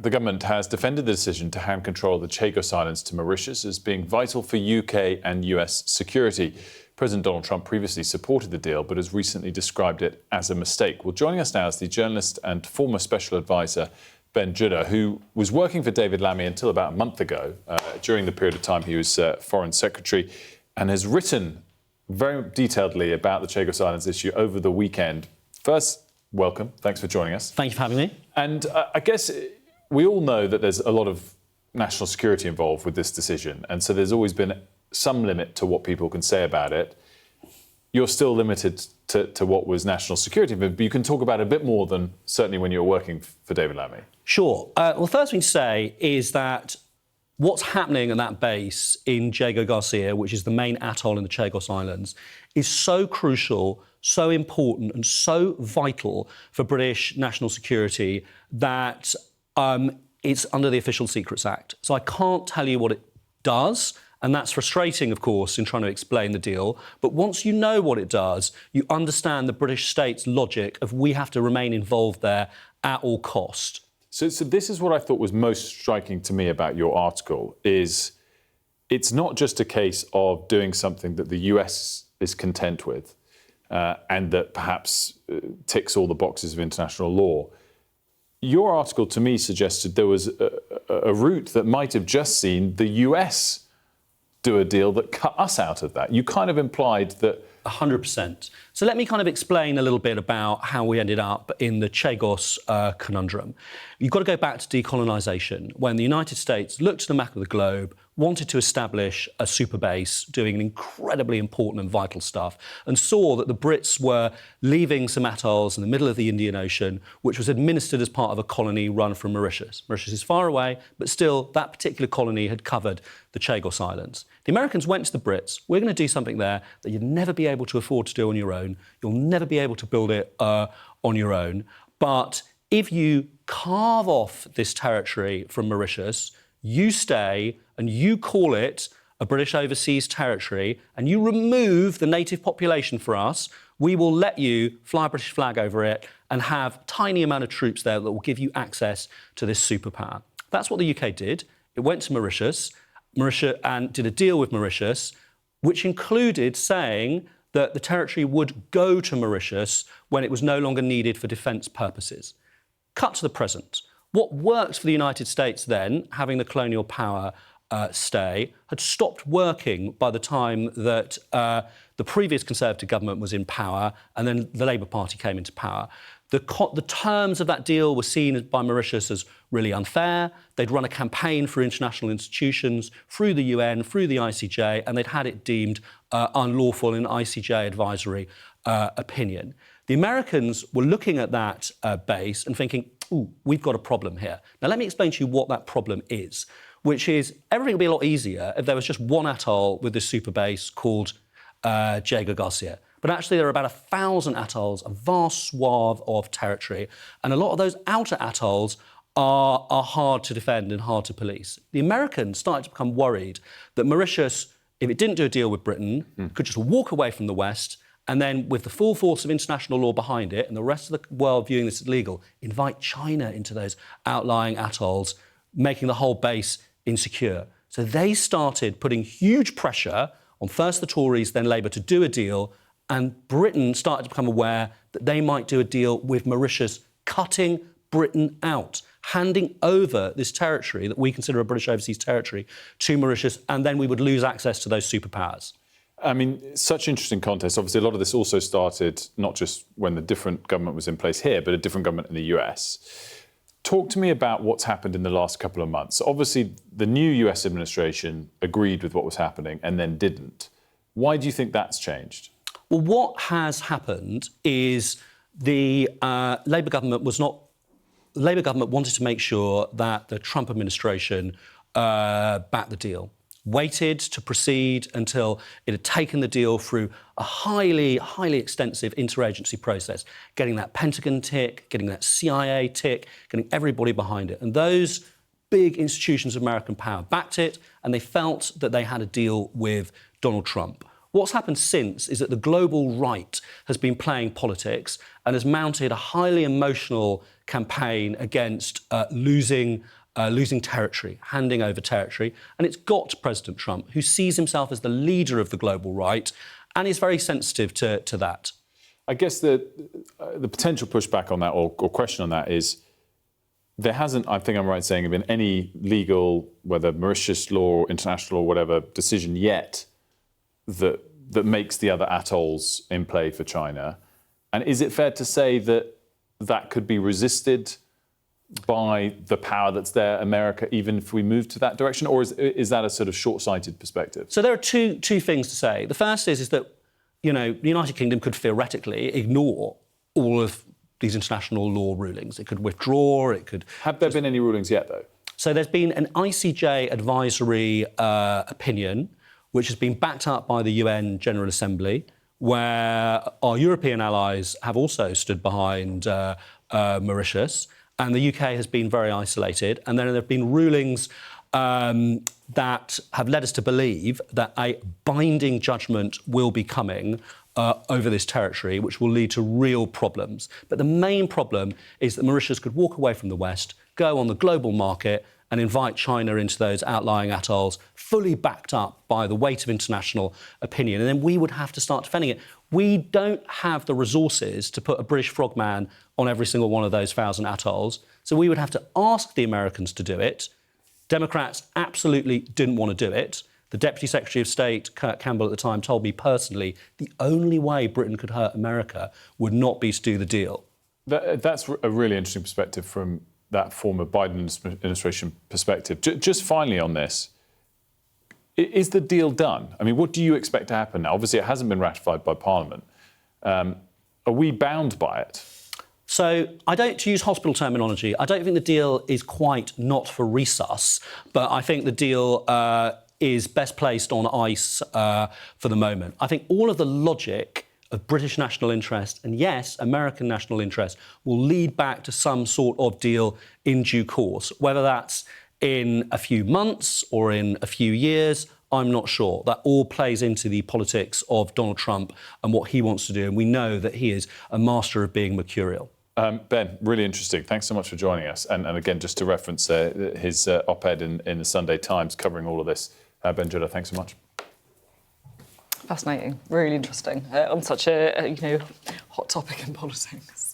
the government has defended the decision to hand control of the Chagos Islands to Mauritius as being vital for UK and US security. President Donald Trump previously supported the deal, but has recently described it as a mistake. Well, joining us now is the journalist and former special advisor, Ben Judah, who was working for David Lammy until about a month ago, during the period of time he was Foreign Secretary, and has written very detailedly about the Chagos Islands issue over the weekend. First, welcome. Thanks for joining us. Thank you for having me. And I guess we all know that there's a lot of national security involved with this decision, and so there's always been some limit to what people can say about it. You're still limited to what was national security, but you can talk about it a bit more than certainly when you were working for David Lammy. Sure. Well, the first thing to say is that what's happening at that base in Diego Garcia, which is the main atoll in the Chagos Islands, is so crucial, so important and so vital for British national security that it's under the Official Secrets Act. So I can't tell you what it does, and that's frustrating, of course, in trying to explain the deal. But once you know what it does, you understand the British state's logic of we have to remain involved there at all cost. So this is what I thought was most striking to me about your article, is it's not just a case of doing something that the US is content with and that perhaps ticks all the boxes of international law. Your article, to me, suggested there was a route that might have just seen the US do a deal that cut us out of that. You kind of implied that... 100%. So let me kind of explain a little bit about how we ended up in the Chagos conundrum. You've got to go back to decolonisation, when the United States looked at the map of the globe, wanted to establish a super base doing incredibly important and vital stuff, and saw that the Brits were leaving some atolls in the middle of the Indian Ocean, which was administered as part of a colony run from Mauritius. Mauritius is far away, but still that particular colony had covered the Chagos Islands. The Americans went to the Brits, we're going to do something there that you'd never be able to afford to do on your own. You'll never be able to build it on your own. But if you carve off this territory from Mauritius, you stay and you call it a British overseas territory and you remove the native population for us, we will let you fly a British flag over it and have a tiny amount of troops there that will give you access to this superpower. That's what the UK did. It went to Mauritius and did a deal with Mauritius, which included saying that the territory would go to Mauritius when it was no longer needed for defence purposes. Cut to the present. What worked for the United States then, having the colonial power stay, had stopped working by the time that the previous Conservative government was in power and then the Labour Party came into power. The terms of that deal were seen by Mauritius as really unfair. They'd run a campaign for international institutions through the UN, through the ICJ, and they'd had it deemed unlawful in ICJ advisory opinion. The Americans were looking at that base and thinking, ooh, we've got a problem here. Now, let me explain to you what that problem is, which is everything would be a lot easier if there was just one atoll with this super base called Diego Garcia. But actually, there are about 1,000 atolls, a vast swath of territory, and a lot of those outer atolls are hard to defend and hard to police. The Americans started to become worried that Mauritius, if it didn't do a deal with Britain, could just walk away from the West and then, with the full force of international law behind it and the rest of the world viewing this as illegal, invite China into those outlying atolls, making the whole base insecure. So they started putting huge pressure on first the Tories, then Labour, to do a deal, and Britain started to become aware that they might do a deal with Mauritius, cutting Britain out, handing over this territory that we consider a British overseas territory to Mauritius, and then we would lose access to those superpowers. I mean, such interesting context. Obviously, a lot of this also started not just when the different government was in place here, but a different government in the US. Talk to me about what's happened in the last couple of months. Obviously, the new US administration agreed with what was happening and then didn't. Why do you think that's changed? Well, what has happened is the Labour government wanted to make sure that the Trump administration backed the deal, waited to proceed until it had taken the deal through a highly extensive interagency process, getting that Pentagon tick, getting that CIA tick, getting everybody behind it. And those big institutions of American power backed it, and they felt that they had a deal with Donald Trump. What's happened since is that the global right has been playing politics and has mounted a highly emotional campaign against losing territory, handing over territory. And it's got President Trump, who sees himself as the leader of the global right and is very sensitive to that. I guess the potential pushback on that or question on that is there hasn't, I think I'm right in saying, been any legal, whether Mauritius law or international law or whatever, decision yet that makes the other atolls in play for China. And is it fair to say that that could be resisted by the power that's there, America, even if we move to that direction? Or is that a sort of short-sighted perspective? So there are two things to say. The first is that, the United Kingdom could theoretically ignore all of these international law rulings. It could withdraw, it could... Have there been any rulings yet, though? So there's been an ICJ advisory opinion, which has been backed up by the UN General Assembly, where our European allies have also stood behind Mauritius, and the UK has been very isolated. And then there have been rulings that have led us to believe that a binding judgment will be coming over this territory, which will lead to real problems. But the main problem is that Mauritius could walk away from the West, go on the global market and invite China into those outlying atolls, fully backed up by the weight of international opinion. And then we would have to start defending it. We don't have the resources to put a British frogman on every single one of those 1,000 atolls. So we would have to ask the Americans to do it. Democrats absolutely didn't want to do it. The Deputy Secretary of State, Kurt Campbell, at the time, told me personally the only way Britain could hurt America would not be to do the deal. That's a really interesting perspective from that former Biden administration perspective. Just finally on this, is the deal done? I mean, what do you expect to happen now? Obviously, it hasn't been ratified by Parliament. Are we bound by it? So to use hospital terminology, I don't think the deal is quite not for resus, but I think the deal is best placed on ice for the moment. I think all of the logic of British national interest and, yes, American national interest will lead back to some sort of deal in due course. Whether that's in a few months or in a few years, I'm not sure. That all plays into the politics of Donald Trump and what he wants to do. And we know that he is a master of being mercurial. Ben, really interesting. Thanks so much for joining us. And again, just to reference his op-ed in the Sunday Times covering all of this. Ben Judder, thanks so much. Fascinating, really interesting on such a hot topic in politics.